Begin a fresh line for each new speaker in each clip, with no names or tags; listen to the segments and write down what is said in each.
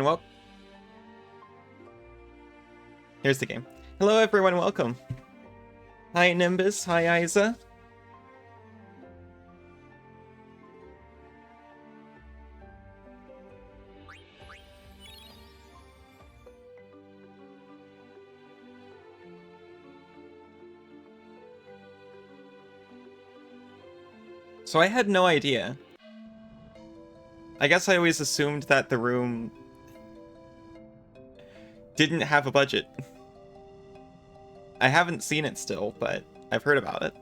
Well, here's the game. Hello everyone, welcome. Hi Nimbus, hi Isa. So I had no idea. I guess I always assumed that the room didn't have a budget. I haven't seen it still, but I've heard about it.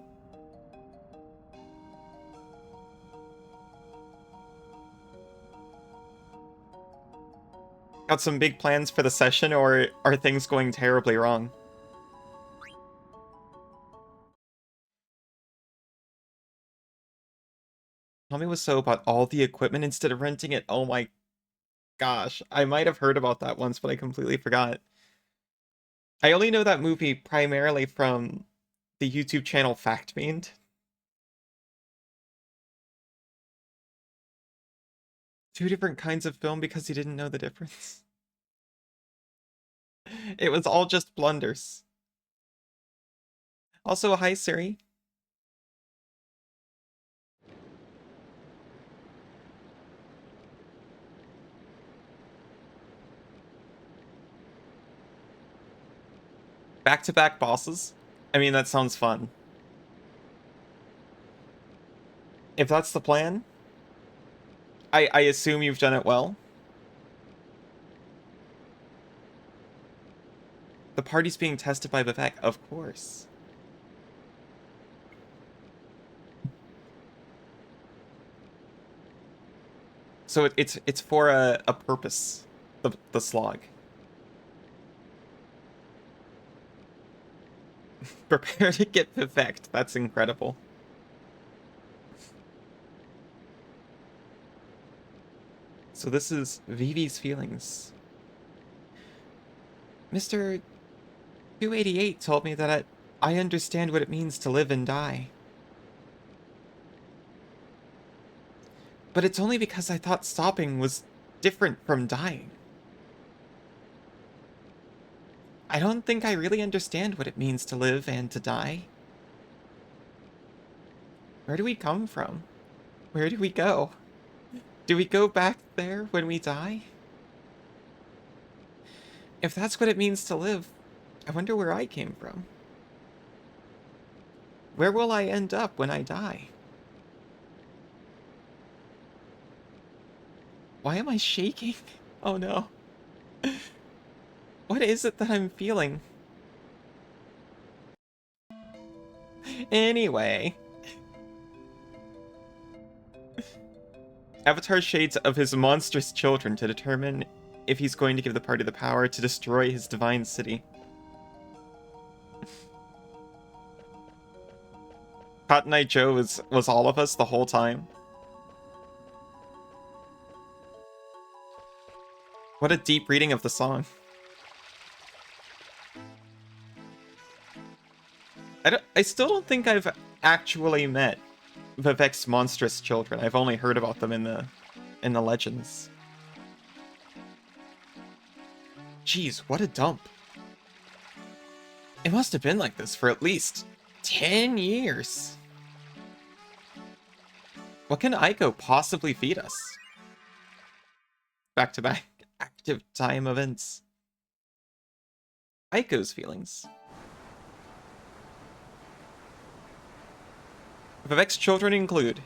Got some big plans for the session, or are things going terribly wrong? Tommy was so about all the equipment instead of renting it. Oh my gosh. I might have heard about that once, but I completely forgot. I only know that movie primarily from the YouTube channel FactMemed. Two different kinds of film because he didn't know the difference. It was all just blunders. Also, hi Siri. Back-to-back bosses? I mean, that sounds fun. If that's the plan, I assume you've done it well. The party's being tested by Vivek, of course. So it's for a purpose, the slog. Prepare to get Vivek. That's incredible. So this is Vivi's feelings. Mr. 288 told me that I understand what it means to live and die. But it's only because I thought stopping was different from dying. I don't think I really understand what it means to live and to die. Where do we come from? Where do we go? Do we go back there when we die? If that's what it means to live, I wonder where I came from. Where will I end up when I die? Why am I shaking? Oh no. What is it that I'm feeling? Anyway. Avatar shades of his monstrous children to determine if he's going to give the party the power to destroy his divine city. Cotton Eye Joe was all of us the whole time. What a deep reading of the song. I still don't think I've actually met Vivek's monstrous children. I've only heard about them in the legends. Jeez, what a dump. It must have been like this for at least 10 years. What can Aiko possibly feed us? Back-to-back active time events. Aiko's feelings. Vivek's children include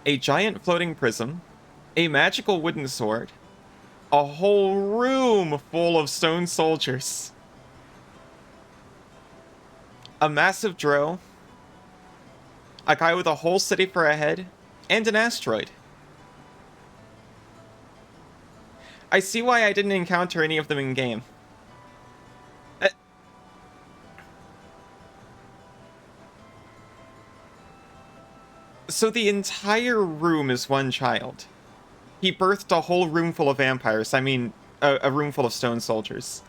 a giant floating prism, a magical wooden sword, a whole room full of stone soldiers, a massive drow, a guy with a whole city for a head, and an asteroid. I see why I didn't encounter any of them in game. So the entire room is one child. He birthed a whole room full of vampires. I mean, a room full of stone soldiers.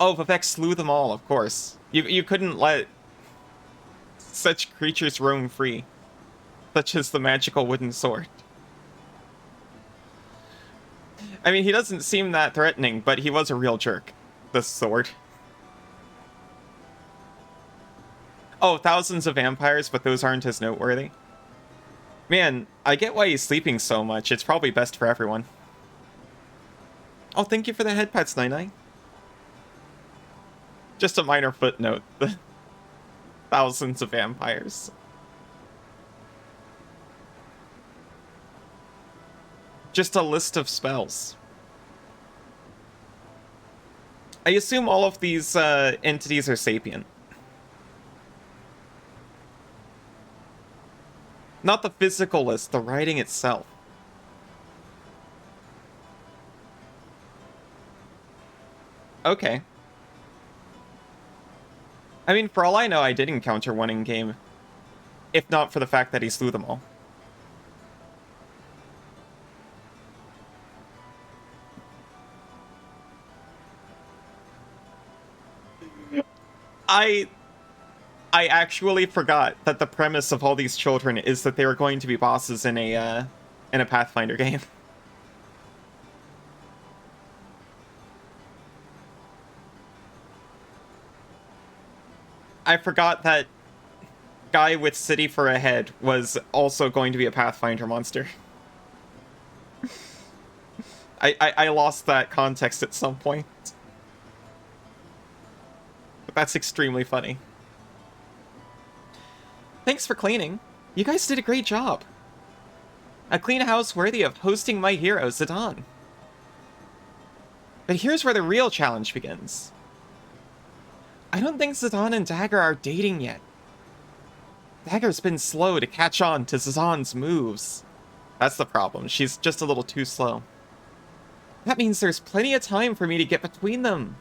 Oh, Vivek slew them all, of course. You couldn't let... Such creatures roam free, such as the magical wooden sword. I mean, he doesn't seem that threatening, but he was a real jerk. The sword. Oh, thousands of vampires, but those aren't as noteworthy. Man, I get why he's sleeping so much. It's probably best for everyone. Oh, thank you for the head pets, Nine. Just a minor footnote. The thousands of vampires. Just a list of spells. I assume all of these entities are sapient. Not the physical list, the writing itself. Okay. I mean, for all I know, I did encounter one in-game. If not for the fact that he slew them all. I actually forgot that the premise of all these children is that they were going to be bosses in a Pathfinder game. I forgot that guy with city for a head was also going to be a Pathfinder monster. I lost that context at some point. But that's extremely funny. Thanks for cleaning. You guys did a great job. A clean house worthy of hosting my hero, Zidane. But here's where the real challenge begins. I don't think Zidane and Dagger are dating yet. Dagger's been slow to catch on to Zidane's moves. That's the problem. She's just a little too slow. That means there's plenty of time for me to get between them.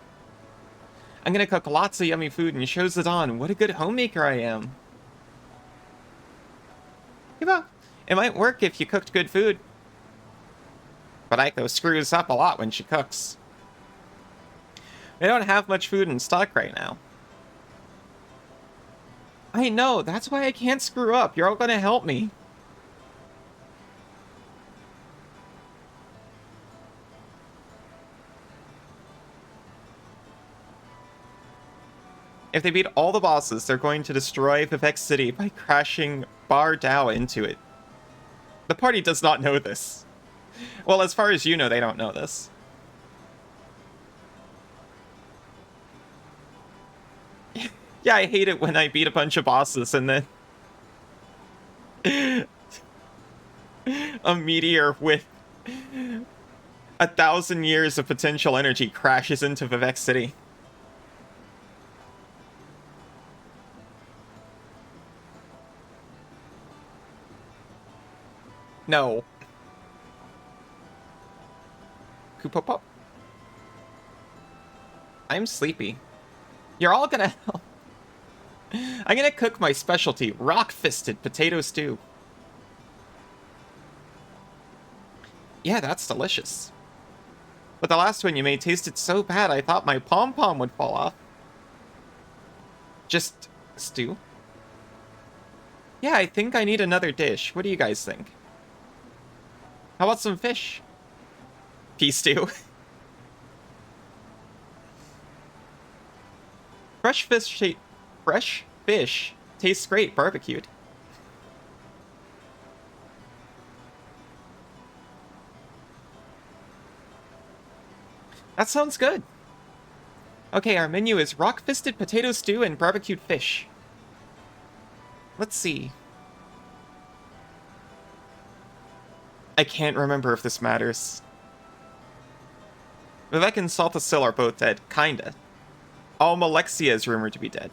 I'm gonna cook lots of yummy food and show Zidane what a good homemaker I am. Yeah, it might work if you cooked good food. But Aiko screws up a lot when she cooks. We don't have much food in stock right now. I know, that's why I can't screw up. You're all gonna help me. If they beat all the bosses, they're going to destroy Vivek City by crashing Bar Dao into it. The party does not know this. Well, as far as you know, they don't know this. Yeah, I hate it when I beat a bunch of bosses and then a meteor with 1,000 years of potential energy crashes into Vivek City. No. Koopopop. I'm sleepy. You're all gonna help. I'm gonna cook my specialty, rock-fisted potato stew. Yeah, that's delicious. But the last one you made tasted so bad I thought my pom-pom would fall off. Just stew? Yeah, I think I need another dish. What do you guys think? How about some fish? Pea stew. Fresh fish tastes great barbecued. That sounds good. Okay, our menu is rock-fisted potato stew and barbecued fish. Let's see. I can't remember if this matters. Vivek and Saltasil are both dead, kinda. Almalexia is rumored to be dead.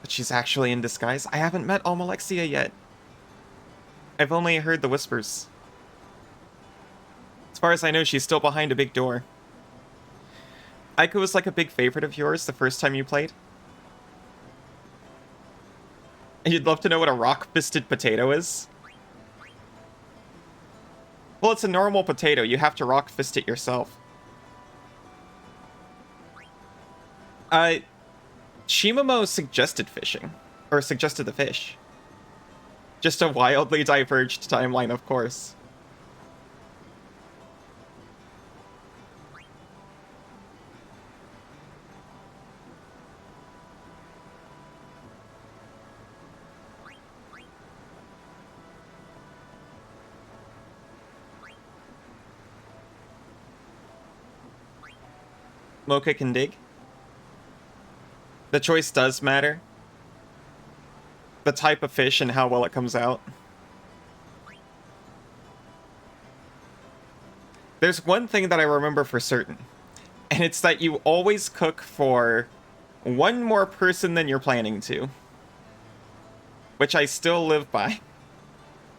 But she's actually in disguise. I haven't met Almalexia yet. I've only heard the whispers. As far as I know, she's still behind a big door. Aiko was like a big favorite of yours the first time you played. And you'd love to know what a rock-fisted potato is? Well, it's a normal potato. You have to rock-fist it yourself. Shimamo suggested fishing. Or suggested the fish. Just a wildly diverged timeline, of course. Mocha can dig. The choice does matter. The type of fish and how well it comes out. There's one thing that I remember for certain, and it's that you always cook for one more person than you're planning to. Which I still live by.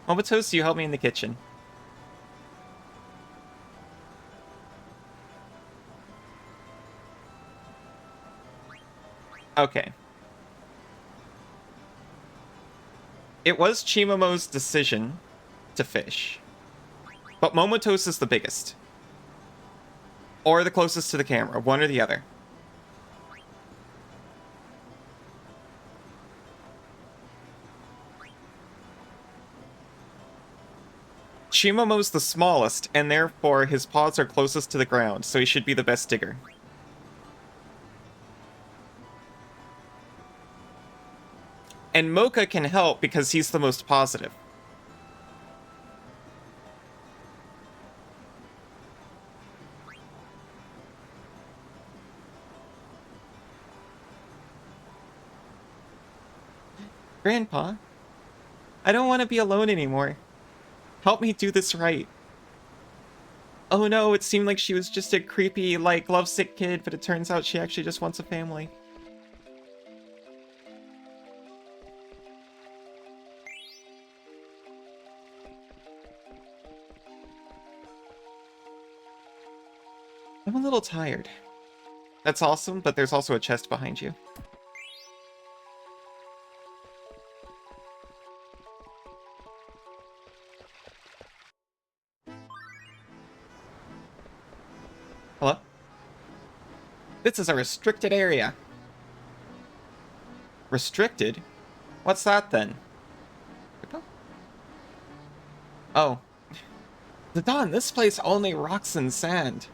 Momotos, you help me in the kitchen. Okay. It was Chimamo's decision to fish. But Momotos is the biggest. Or the closest to the camera, one or the other. Chimamo's the smallest, and therefore his paws are closest to the ground, so he should be the best digger. And Mocha can help because he's the most positive. Grandpa, I don't want to be alone anymore. Help me do this right. Oh no, it seemed like she was just a creepy, like, lovesick kid, but it turns out she actually just wants a family. I'm a little tired. That's awesome, but there's also a chest behind you. Hello? This is a restricted area. Restricted? What's that then? Oh. The Dawn, this place only rocks and sand.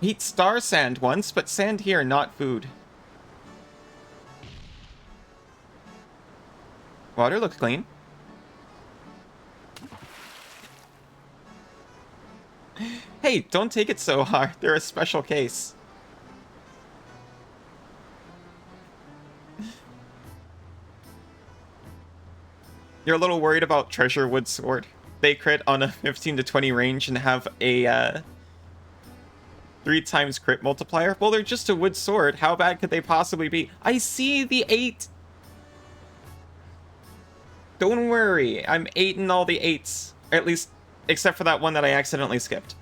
Eat star sand once, but sand here, not food. Water looks clean. Hey, don't take it so hard. They're a special case. You're a little worried about Treasure Wood Sword. They crit on a 15 to 20 range and have a 3 times crit multiplier. Well, they're just a wood sword. How bad could they possibly be? I see the 8. Don't worry. I'm 8 in all the 8s. Or at least, except for that one that I accidentally skipped.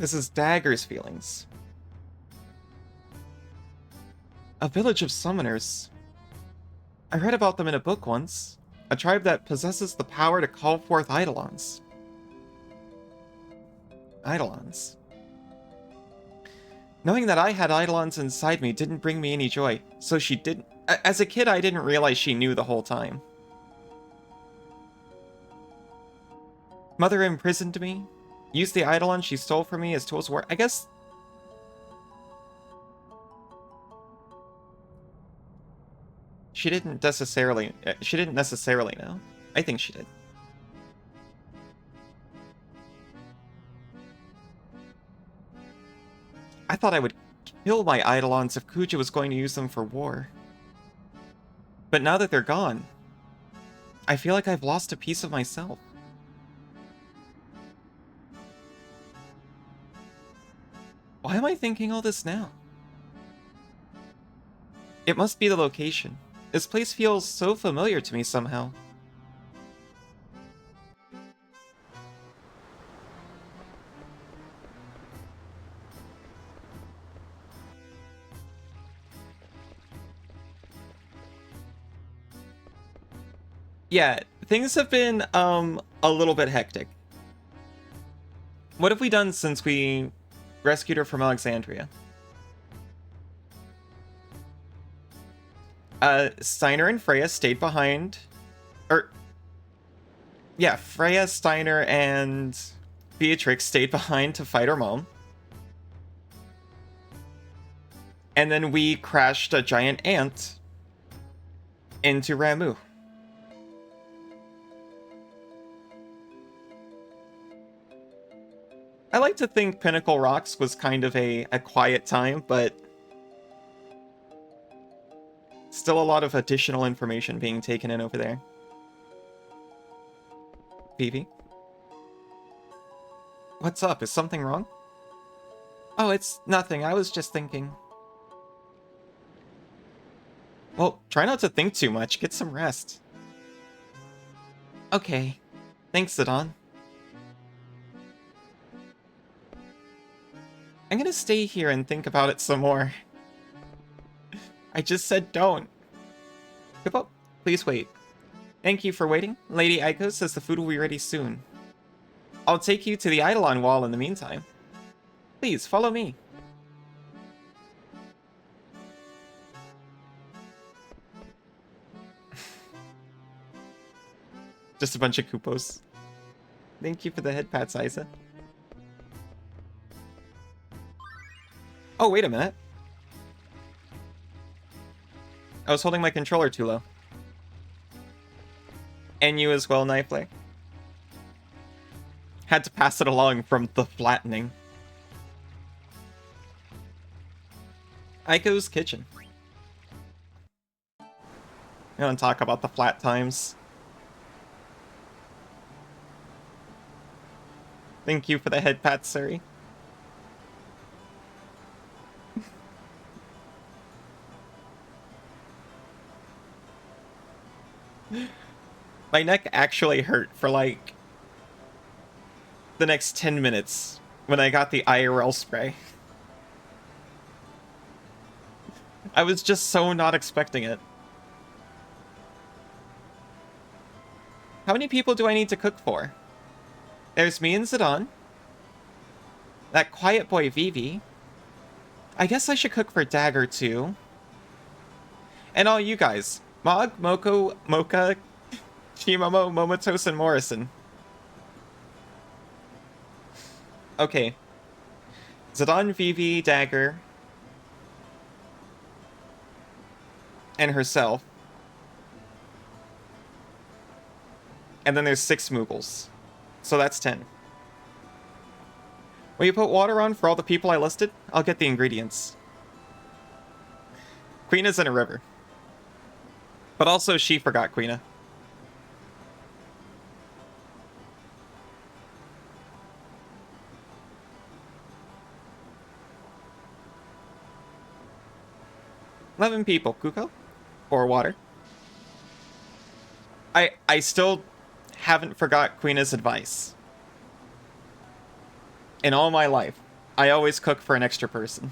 This is Dagger's feelings. A village of summoners. I read about them in a book once. A tribe that possesses the power to call forth Eidolons. Eidolons. Knowing that I had Eidolons inside me didn't bring me any joy, so she didn't. As a kid, I didn't realize she knew the whole time. Mother imprisoned me, used the Eidolon she stole from me as tools of war. I guess. She didn't necessarily know. I think she did. I thought I would kill my Eidolons if Kuja was going to use them for war. But now that they're gone, I feel like I've lost a piece of myself. Why am I thinking all this now? It must be the location. This place feels so familiar to me somehow. Yeah, things have been a little bit hectic. What have we done since we rescued her from Alexandria? Steiner and Freya stayed behind. Or, yeah, Freya, Steiner, and Beatrix stayed behind to fight her mom. And then we crashed a giant ant into Ramu. I like to think Pinnacle Rocks was kind of a quiet time, but still a lot of additional information being taken in over there. Vivi? What's up? Is something wrong? Oh, it's nothing. I was just thinking. Well, try not to think too much. Get some rest. Okay. Thanks, Zidane. I'm gonna stay here and think about it some more. I just said don't. Kupo, please wait. Thank you for waiting. Lady Aiko says the food will be ready soon. I'll take you to the Eidolon wall in the meantime. Please, follow me. Just a bunch of Kupos. Thank you for the head pats, Isa. Oh, wait a minute. I was holding my controller too low. And you as well, Knifeler. Had to pass it along from the flattening. Aiko's kitchen. I don't talk about the flat times. Thank you for the head pat, Suri. My neck actually hurt for like the next 10 minutes when I got the IRL spray. I was just so not expecting it. How many people do I need to cook for? There's me and Zidane. That quiet boy Vivi. I guess I should cook for Dagger too. And all you guys. Mog, Moko, Mocha, Chimomo, Momotos, and Morrison. Okay. Zidane, Vivi, Dagger. And herself. And then there's 6 Moogles. So that's 10. Will you put water on for all the people I listed? I'll get the ingredients. Queena's in a river. But also she forgot Queena. $11 people, Kuko? Or water. I still haven't forgot Queena's advice. In all my life, I always cook for an extra person.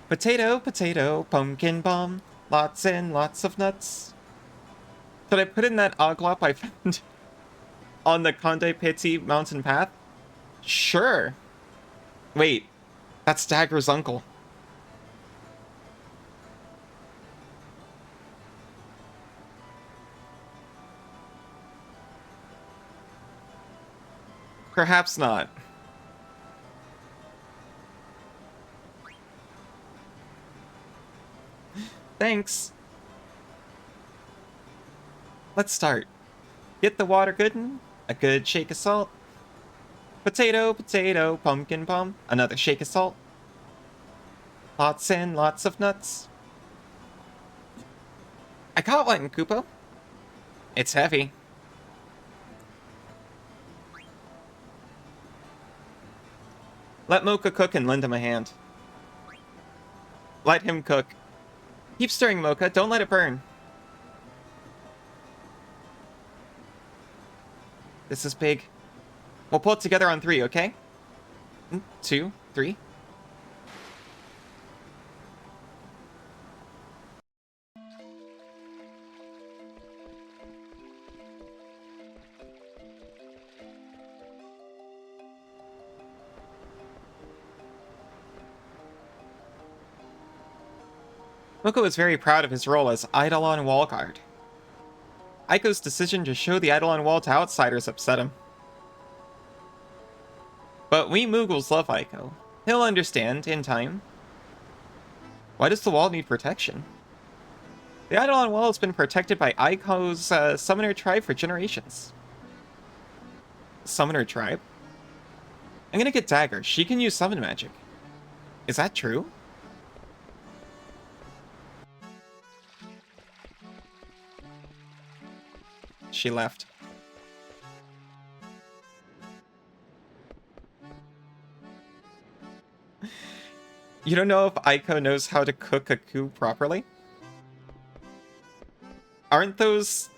Potato, potato, pumpkin bomb, lots and lots of nuts. Should I put in that oglop I found on the Conde Petit mountain path? Sure. Wait, that's Dagger's uncle. Perhaps not. Thanks. Let's start. Get the water goodin', a good shake of salt. Potato, potato, pumpkin pom, another shake of salt. Lots and lots of nuts. I caught one, Kupo. It's heavy. Let Mocha cook and lend him a hand. Let him cook. Keep stirring, Mocha. Don't let it burn. This is big. We'll pull it together on 3, okay? 2, 3. Moko is very proud of his role as Eidolon Wall Guard. Aiko's decision to show the Eidolon Wall to outsiders upset him. But we Moogles love Aiko. He'll understand in time. Why does the wall need protection? The Eidolon Wall has been protected by Aiko's summoner tribe for generations. Summoner tribe? I'm gonna get Dagger. She can use summon magic. Is that true? She left. You don't know if Aiko knows how to cook a coup properly? Aren't those...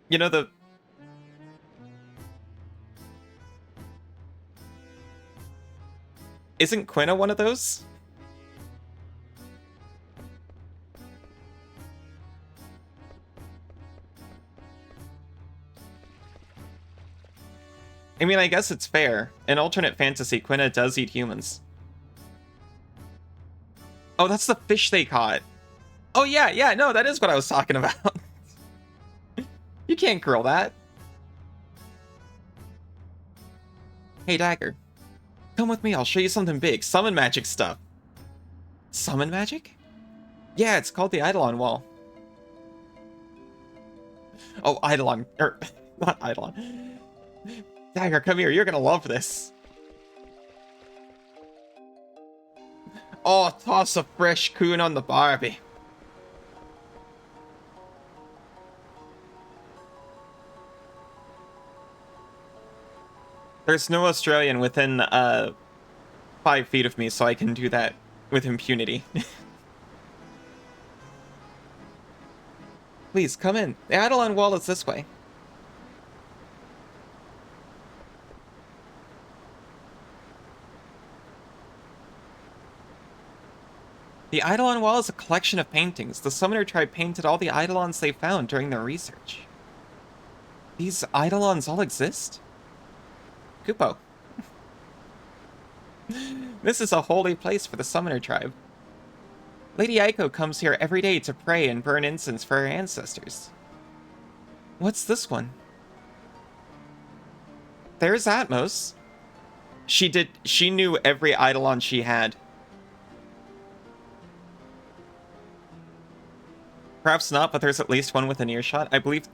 You know, the... Isn't Quina one of those? I mean, I guess it's fair. In alternate fantasy, Quina does eat humans. Oh, that's the fish they caught. Oh, yeah, no, that is what I was talking about. You can't grill that. Hey, Dagger. Come with me, I'll show you something big. Summon magic stuff. Summon magic? Yeah, it's called the Eidolon Wall. Oh, Eidolon. Not Eidolon. Dagger, come here. You're gonna love this. Oh, toss a fresh coon on the Barbie. There's no Australian within 5 feet of me, so I can do that with impunity. Please, come in. The Eidolon Wall is this way. The Eidolon Wall is a collection of paintings. The Summoner tribe painted all the Eidolons they found during their research. These Eidolons all exist? Kupo. This is a holy place for the Summoner tribe. Lady Aiko comes here every day to pray and burn incense for her ancestors. What's this one? There's Atmos. She knew every Eidolon she had. Perhaps not, but there's at least one with an earshot. I believe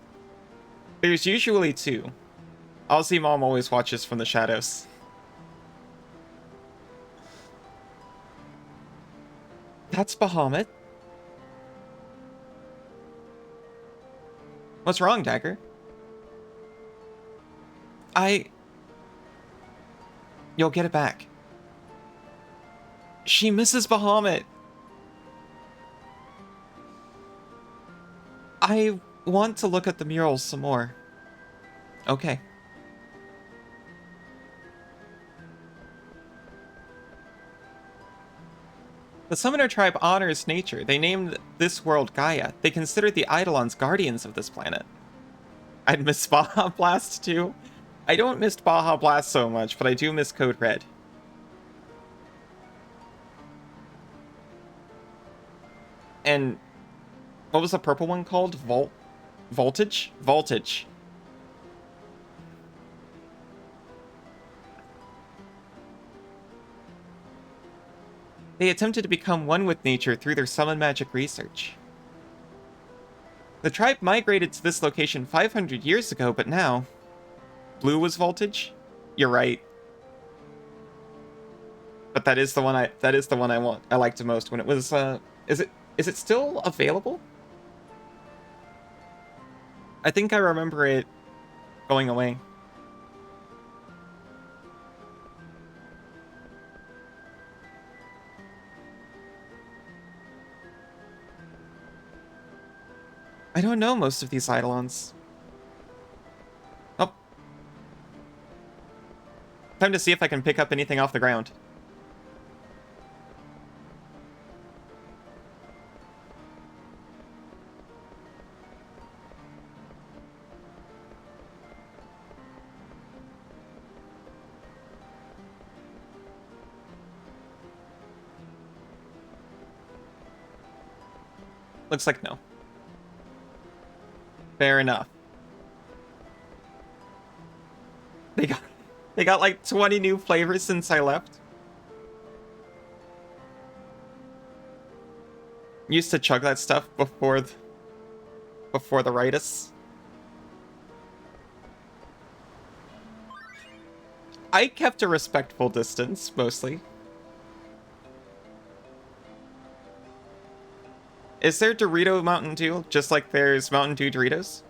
there's usually 2. Aussie Mom always watches from the shadows. That's Bahamut. What's wrong, Dagger? You'll get it back. She misses Bahamut. I want to look at the murals some more. Okay. The Summoner tribe honors nature. They named this world Gaia. They consider the Eidolons guardians of this planet. I'd miss Baja Blast too. I don't miss Baja Blast so much, but I do miss Code Red. And what was the purple one called? Voltage? Voltage. They attempted to become one with nature through their summon magic research. The tribe migrated to this location 500 years ago, but now... Blue was Voltage? You're right. But that is the one I liked the most when it was is it still available? I think I remember it going away. I don't know most of these Eidolons. Oh. Time to see if I can pick up anything off the ground. Looks like no. Fair enough. They got like 20 new flavors since I left. Used to chug that stuff before the ritus. I kept a respectful distance, mostly. Is there Dorito Mountain Dew, just like there's Mountain Dew Doritos?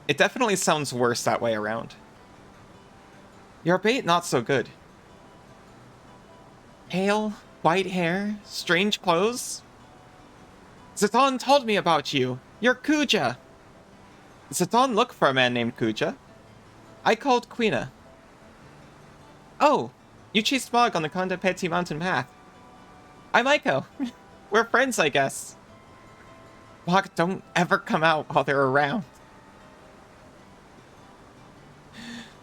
It definitely sounds worse that way around. Your bait not so good. Pale, white hair, strange clothes? Zaton told me about you. You're Kuja. Zaton looked for a man named Kuja. I called Quina. Oh, you chased Mog on the Kondapeti mountain path. I'm Aiko. We're friends, I guess. Mog don't ever come out while they're around.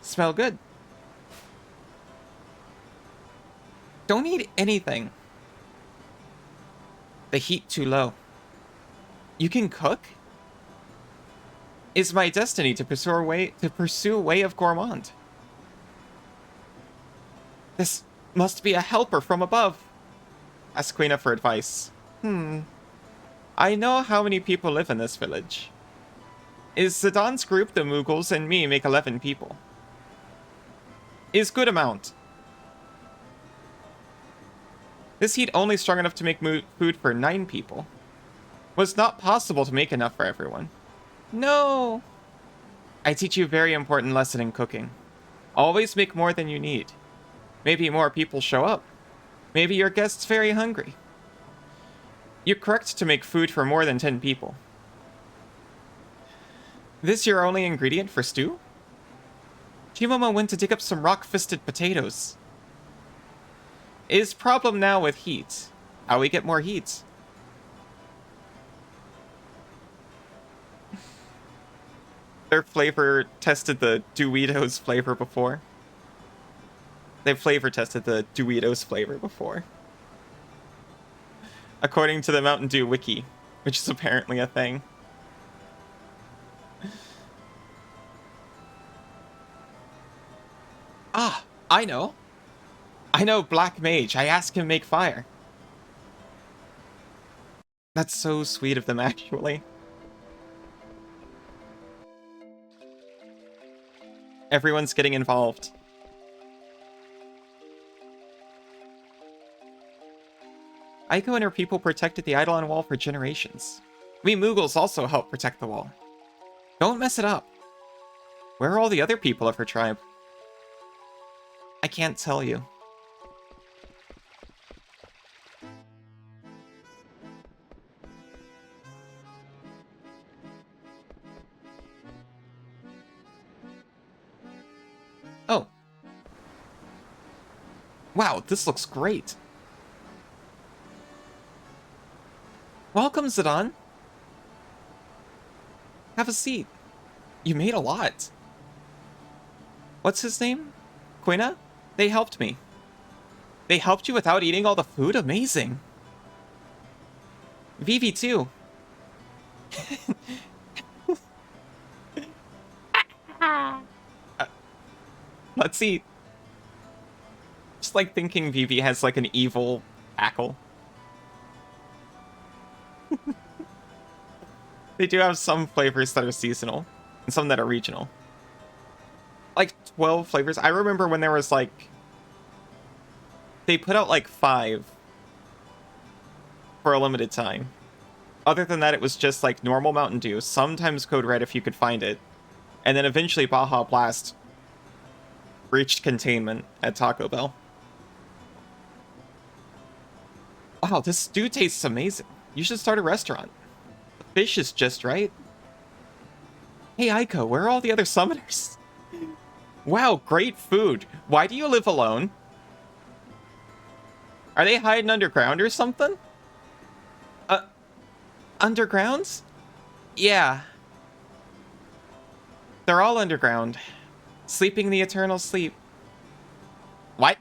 Smell good. Don't eat anything. The heat too low. You can cook? It's my destiny to pursue a way of gourmand. This must be a helper from above. Ask Quina for advice. I know how many people live in this village. Is Zidon's group, the Mughals, and me make 11 people. Is good amount. This heat only strong enough to make food for 9 people. Was not possible to make enough for everyone. No! I teach you a very important lesson in cooking. Always make more than you need. Maybe more people show up. Maybe your guest's very hungry. You're correct to make food for more than 10 people. This your only ingredient for stew? Chimama went to dig up some rock-fisted potatoes. Is problem now with heat. How we get more heat? Their flavor tested the Doritos flavor before. They've flavor tested the Doritos flavor before. According to the Mountain Dew wiki, which is apparently a thing. Ah, I know. I know Black Mage. I asked him to make fire. That's so sweet of them, actually. Everyone's getting involved. Aiko and her people protected the Eidolon Wall for generations. We Mughals also helped protect the wall. Don't mess it up. Where are all the other people of her tribe? I can't tell you. Oh. Wow, this looks great. Welcome, Zidane. Have a seat. You made a lot. What's his name? Quina? They helped me. They helped you without eating all the food? Amazing. Vivi, too. Let's eat. Just like thinking Vivi has like an evil cackle. They do have some flavors that are seasonal and some that are regional. Like 12 flavors. I remember when there was like... They put out like 5 for a limited time. Other than that, it was just like normal Mountain Dew, sometimes Code Red if you could find it. And then eventually Baja Blast reached containment at Taco Bell. Wow, this stew tastes amazing. You should start a restaurant. The fish is just right. Hey, Aiko, where are all the other summoners? Wow, great food. Why do you live alone? Are they hiding underground or something? Undergrounds? Yeah. They're all underground. Sleeping the eternal sleep. What?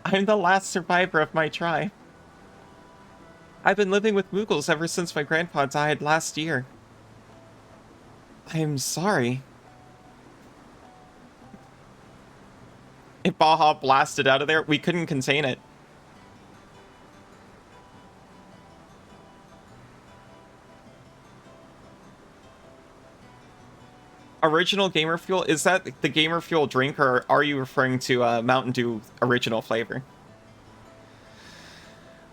I'm the last survivor of my tribe. I've been living with Moogles ever since my grandpa died last year. I'm sorry. If Baja blasted out of there, we couldn't contain it. Original Gamer Fuel? Is that the Gamer Fuel drink, or are you referring to Mountain Dew original flavor?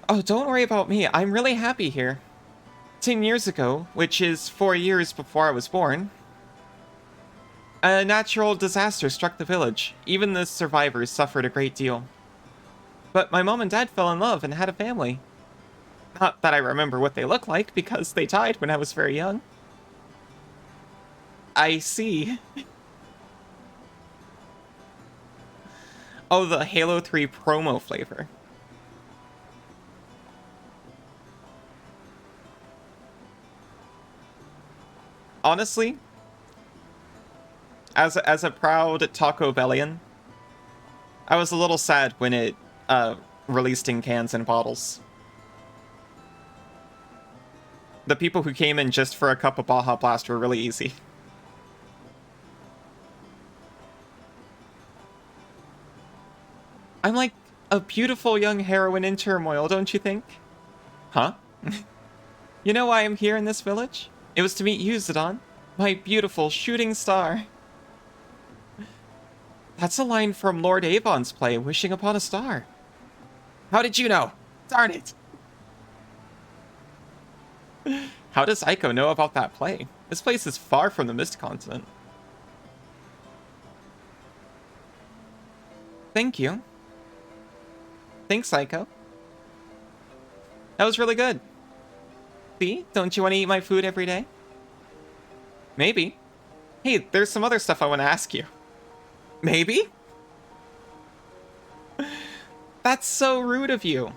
Oh, don't worry about me. I'm really happy here. 10 years ago, which is 4 years before I was born, a natural disaster struck the village. Even the survivors suffered a great deal. But my mom and dad fell in love and had a family. Not that I remember what they look like, because they died when I was very young. I see. Oh, the Halo 3 promo flavor. Honestly, as a proud Taco Bellian, I was a little sad when it released in cans and bottles. The people who came in just for a cup of Baja Blast were really easy. I'm like a beautiful young heroine in turmoil, don't you think? Huh? You know why I'm here in this village? It was to meet you, Zidane, my beautiful shooting star. That's a line from Lord Avon's play, Wishing Upon a Star. How did you know? Darn it! How does Aiko know about that play? This place is far from the Mist Continent. Thank you. Thanks, Aiko. That was really good. See? Don't you want to eat my food every day? Maybe. Hey, there's some other stuff I want to ask you. Maybe? That's so rude of you.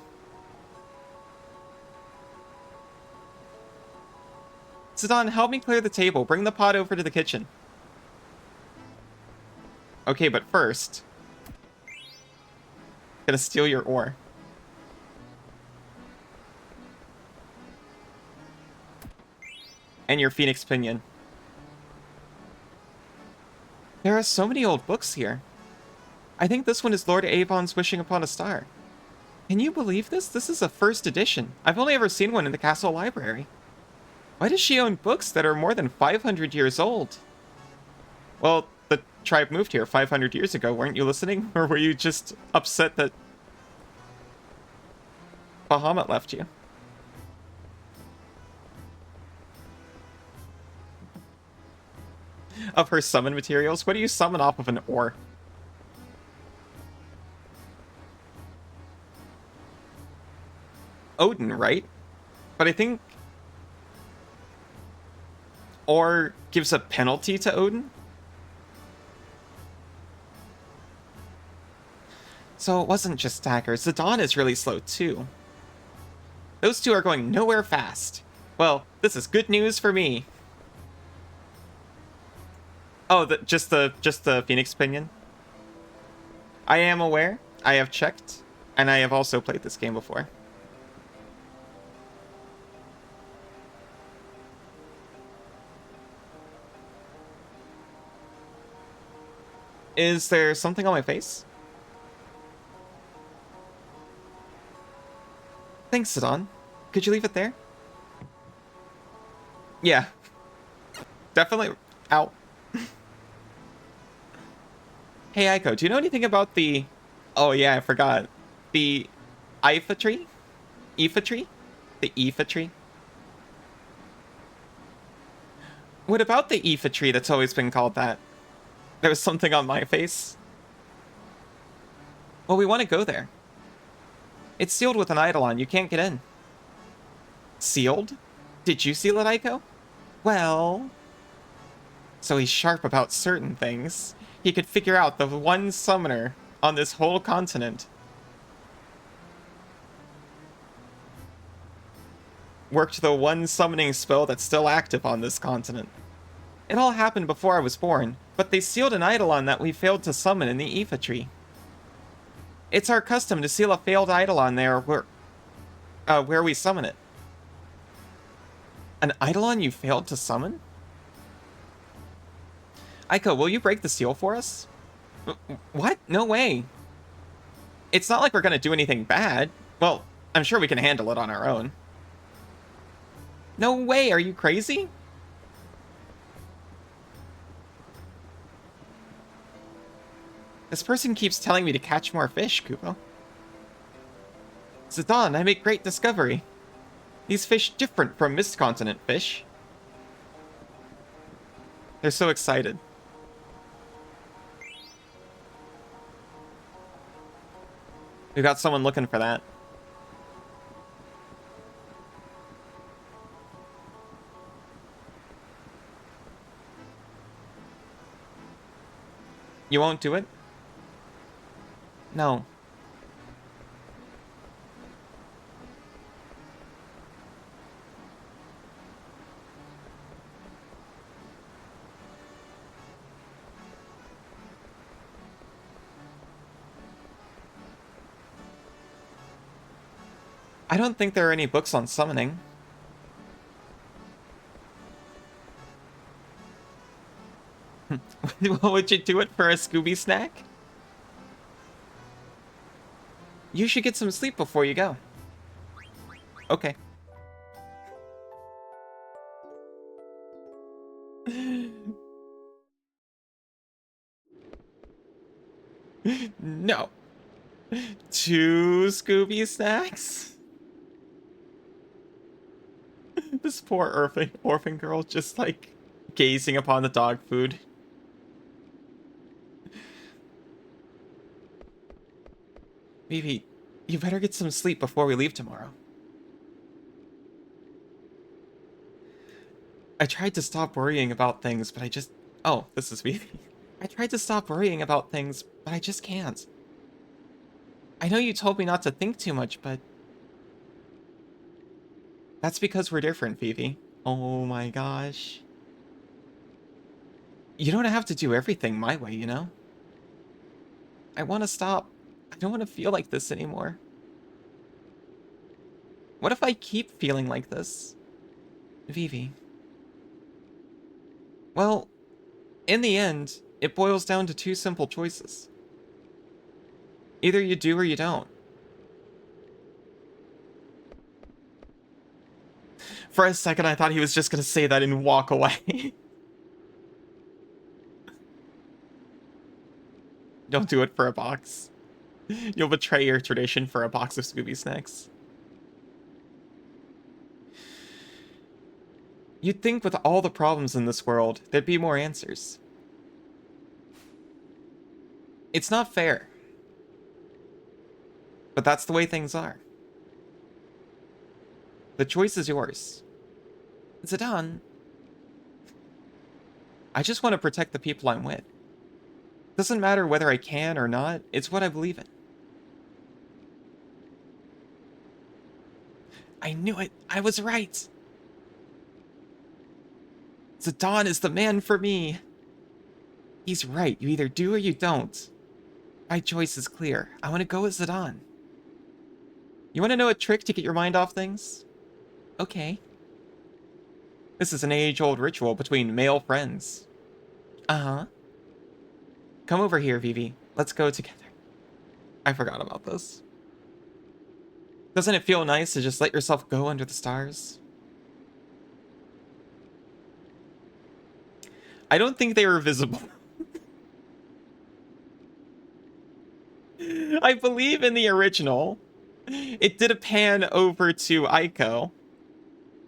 Zidane, help me clear the table. Bring the pot over to the kitchen. Okay, but first... gonna steal your ore. And your Phoenix Pinion. There are so many old books here. I think this one is Lord Avon's Wishing Upon a Star. Can you believe this? This is a first edition. I've only ever seen one in the castle library. Why does she own books that are more than 500 years old? Well, the tribe moved here 500 years ago. Weren't you listening? Or were you just upset that Bahamut left you? Of her summon materials? What do you summon off of an ore? Odin, right? But I think ore gives a penalty to Odin? So it wasn't just daggers. Zidane is really slow too. Those two are going nowhere fast. Well, this is good news for me. Oh, just the Phoenix Pinion? I am aware. I have checked. And I have also played this game before. Is there something on my face? Thanks, Zidane. Could you leave it there? Yeah. Definitely. Ow. Hey, Aiko, do you know anything about the... Oh, yeah, I forgot. The Ifa tree? Ifa tree? The Ifa tree? What about the Ifa tree that's always been called that? There was something on my face. Well, we want to go there. It's sealed with an eidolon. You can't get in. Sealed? Did you seal it, Aiko? Well... So he's sharp about certain things. He could figure out the one summoner on this whole continent. Worked the one summoning spell that's still active on this continent. It all happened before I was born, but they sealed an eidolon that we failed to summon in the Aoife tree. It's our custom to seal a failed eidolon there where we summon it. An eidolon you failed to summon? Aiko, will you break the seal for us? What? No way. It's not like we're gonna do anything bad. Well, I'm sure we can handle it on our own. No way, are you crazy? This person keeps telling me to catch more fish, Kupo. Zidane, I make great discovery. These fish different from Mist Continent fish. They're so excited. We got someone looking for that. You won't do it? No. I don't think there are any books on summoning. Would you do it for a Scooby snack? You should get some sleep before you go. Okay. No. 2 Scooby snacks? This poor orphan girl just, like, gazing upon the dog food. Vivi, you better get some sleep before we leave tomorrow. I tried to stop worrying about things, but I just... Oh, this is Vivi. I tried to stop worrying about things, but I just can't. I know you told me not to think too much, but... That's because we're different, Vivi. Oh my gosh. You don't have to do everything my way, you know? I want to stop. I don't want to feel like this anymore. What if I keep feeling like this? Vivi. Well, in the end, it boils down to 2 simple choices. Either you do or you don't. For a second, I thought he was just gonna say that and walk away. Don't do it for a box. You'll betray your tradition for a box of Scooby snacks. You'd think with all the problems in this world, there'd be more answers. It's not fair. But that's the way things are. The choice is yours. Zidane. I just want to protect the people I'm with. Doesn't matter whether I can or not, it's what I believe in. I knew it! I was right! Zidane is the man for me! He's right, you either do or you don't. My choice is clear. I want to go with Zidane. You want to know a trick to get your mind off things? Okay. This is an age-old ritual between male friends. Uh-huh. Come over here, Vivi. Let's go together. I forgot about this. Doesn't it feel nice to just let yourself go under the stars? I don't think they were visible. I believe in the original. It did a pan over to Aiko.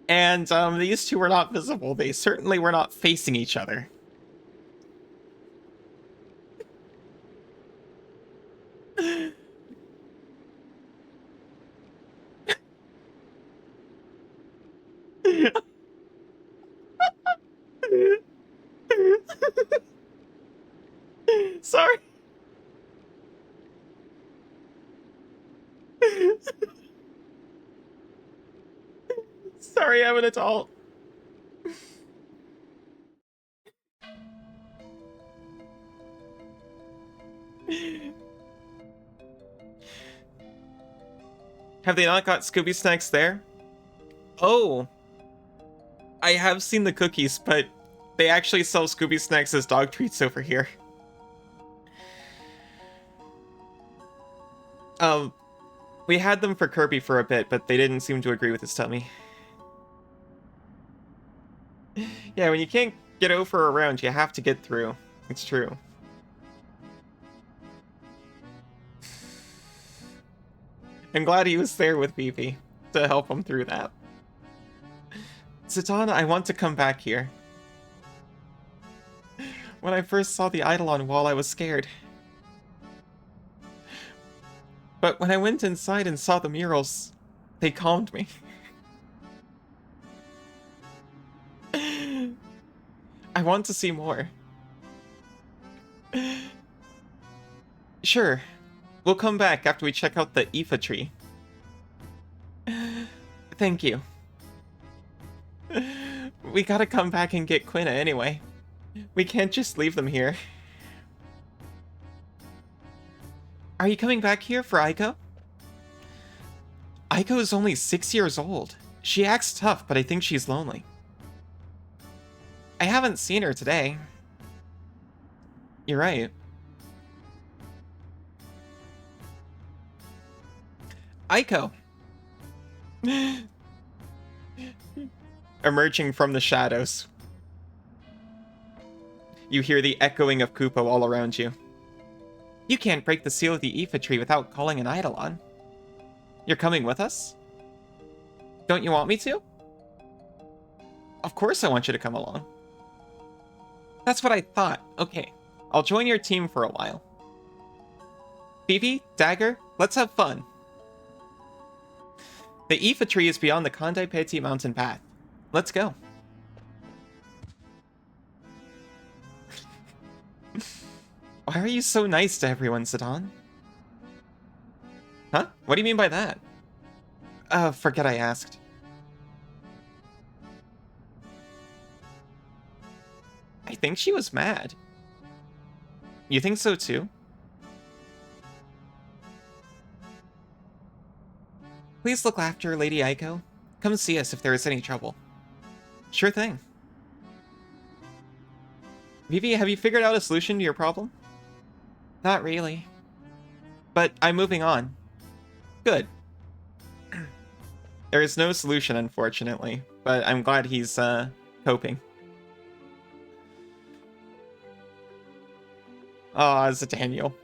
And these 2 were not visible. They certainly were not facing each other. Sorry. Sorry, I'm an adult. Have they not got Scooby Snacks there? Oh, I have seen the cookies, but they actually sell Scooby Snacks as dog treats over here. We had them for Kirby for a bit, but they didn't seem to agree with his tummy. Yeah, when you can't get over around, you have to get through. It's true. I'm glad he was there with Vivi to help him through that. Zatanna, I want to come back here. When I first saw the Eidolon wall, I was scared. But when I went inside and saw the murals, they calmed me. I want to see more. Sure. We'll come back after we check out the Ifa tree. Thank you. We gotta come back and get Quina anyway. We can't just leave them here. Are you coming back here for Aiko? Aiko is only 6 years old. She acts tough, but I think she's lonely. I haven't seen her today. You're right. Aiko! Emerging from the shadows. You hear the echoing of Kupo all around you. You can't break the seal of the Ifa tree without calling an Eidolon. You're coming with us? Don't you want me to? Of course I want you to come along. That's what I thought. Okay, I'll join your team for a while. Vivi, Dagger, let's have fun. The Ifa tree is beyond the Kandai Peti mountain path. Let's go. Why are you so nice to everyone, Zidane? Huh? What do you mean by that? Forget I asked. I think she was mad. You think so too? Please look after Lady Aiko. Come see us if there is any trouble. Sure thing. Vivi, have you figured out a solution to your problem? Not really. But I'm moving on. Good. There is no solution, unfortunately, but I'm glad he's, coping. Aw, it's a Daniel.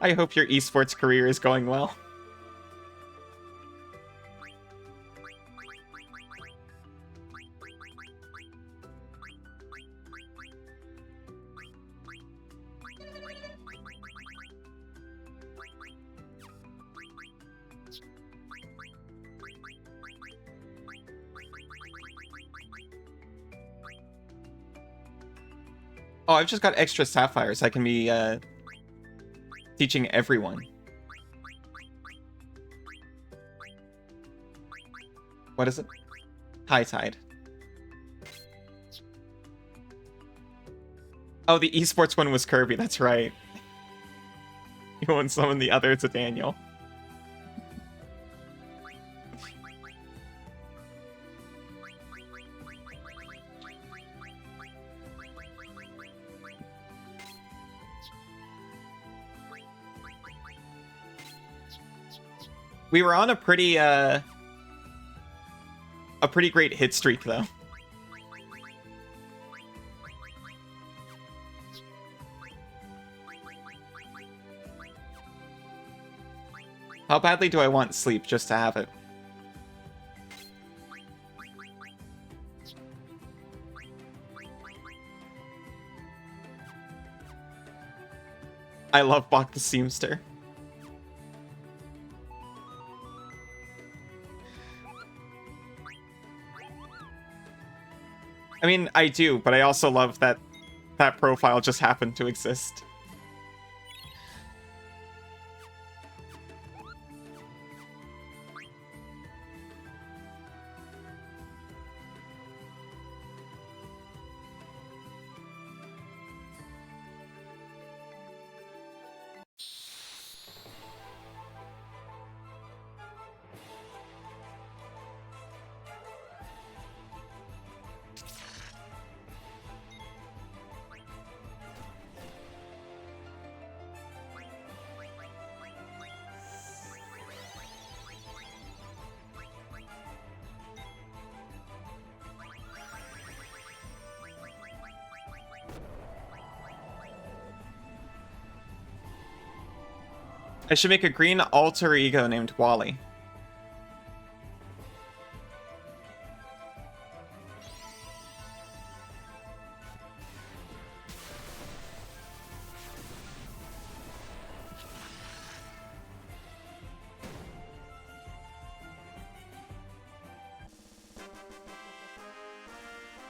I hope your esports career is going well. Oh, I've just got extra sapphires. I can be, teaching everyone. What is it? High Tide. Oh, the esports one was Kirby, that's right. You won't summon the other to Daniel. We were on a pretty great hit streak, though. How badly do I want sleep just to have it? I love Bach the Seamster. I mean, I do, but I also love that that profile just happened to exist. I should make a green alter ego named Wally.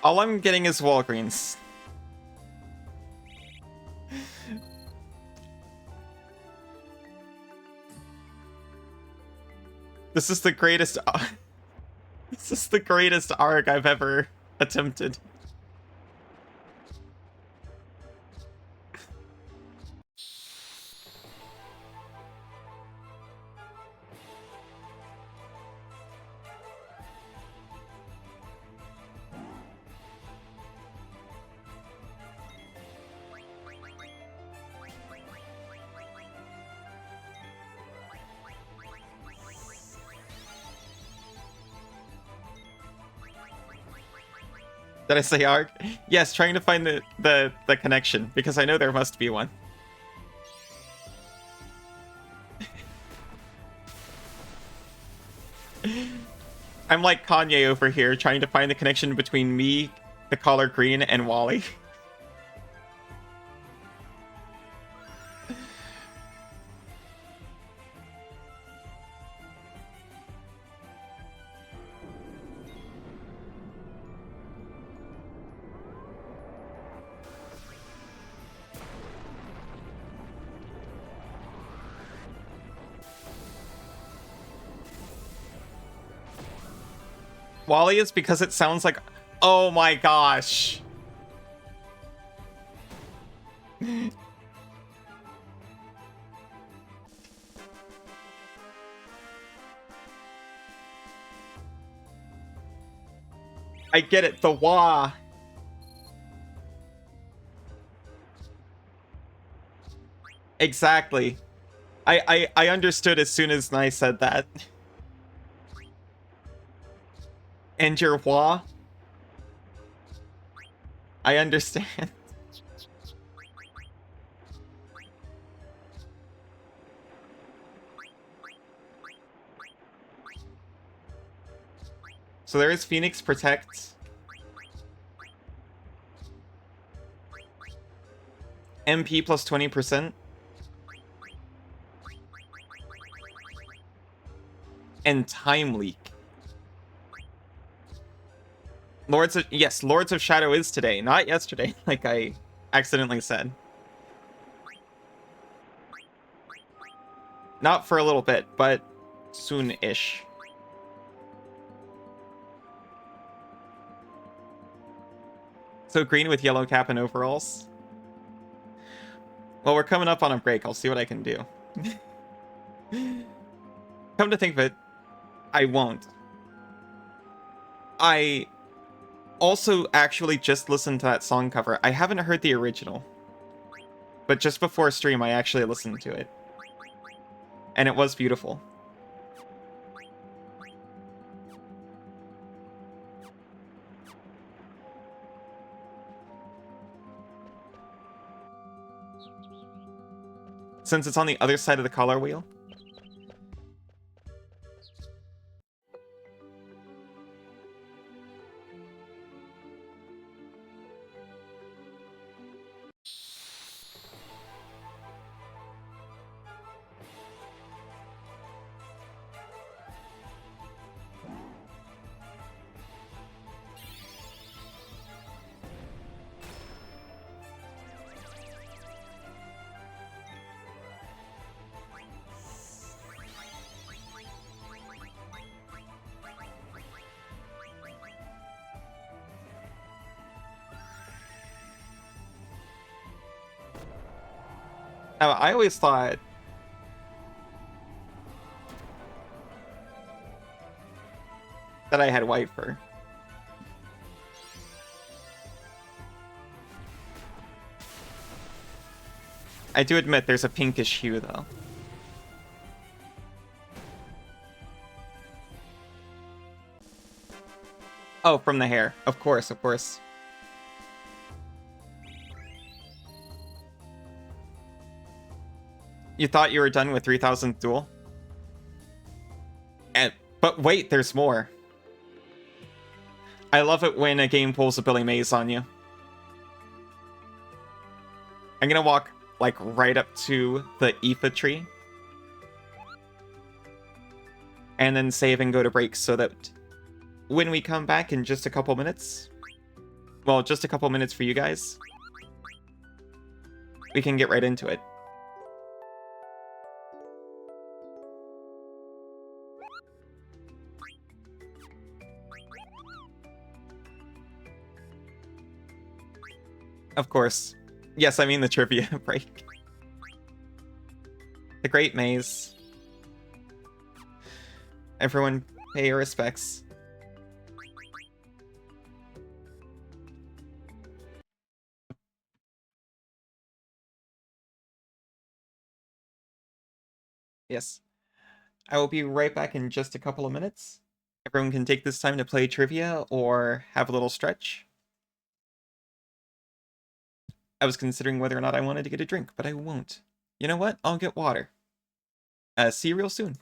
All I'm getting is Walgreens. This is the greatest... This is the greatest arc I've ever attempted. Did I say arc? Yes, trying to find the connection, because I know there must be one. I'm like Kanye over here, trying to find the connection between me, the color green, and Wally. Wally is because it sounds like... Oh my gosh. I get it, the wah. Exactly. I understood as soon as Nye said that. And your wah? I understand. So there is Phoenix Protect. MP plus 20%. And Time Leak. Yes, Lords of Shadow is today, not yesterday, like I accidentally said. Not for a little bit, but soon-ish. So green with yellow cap and overalls. Well, we're coming up on a break. I'll see what I can do. Come to think of it, I won't. I also actually just listened to that song cover. I haven't heard the original. But just before stream, I actually listened to it. And it was beautiful. Since it's on the other side of the color wheel. I always thought that I had white fur. I do admit there's a pinkish hue, though. Oh, from the hair. Of course, of course. You thought you were done with 3000th Duel? But wait, there's more. I love it when a game pulls a Billy Mays on you. I'm gonna walk, like, right up to the IFA tree. And then save and go to break so that when we come back in just a couple minutes, well, just a couple minutes for you guys, we can get right into it. Of course. Yes, I mean the trivia break. The Great Maze. Everyone, pay your respects. Yes. I will be right back in just a couple of minutes. Everyone can take this time to play trivia or have a little stretch. I was considering whether or not I wanted to get a drink, but I won't. You know what? I'll get water. See you real soon.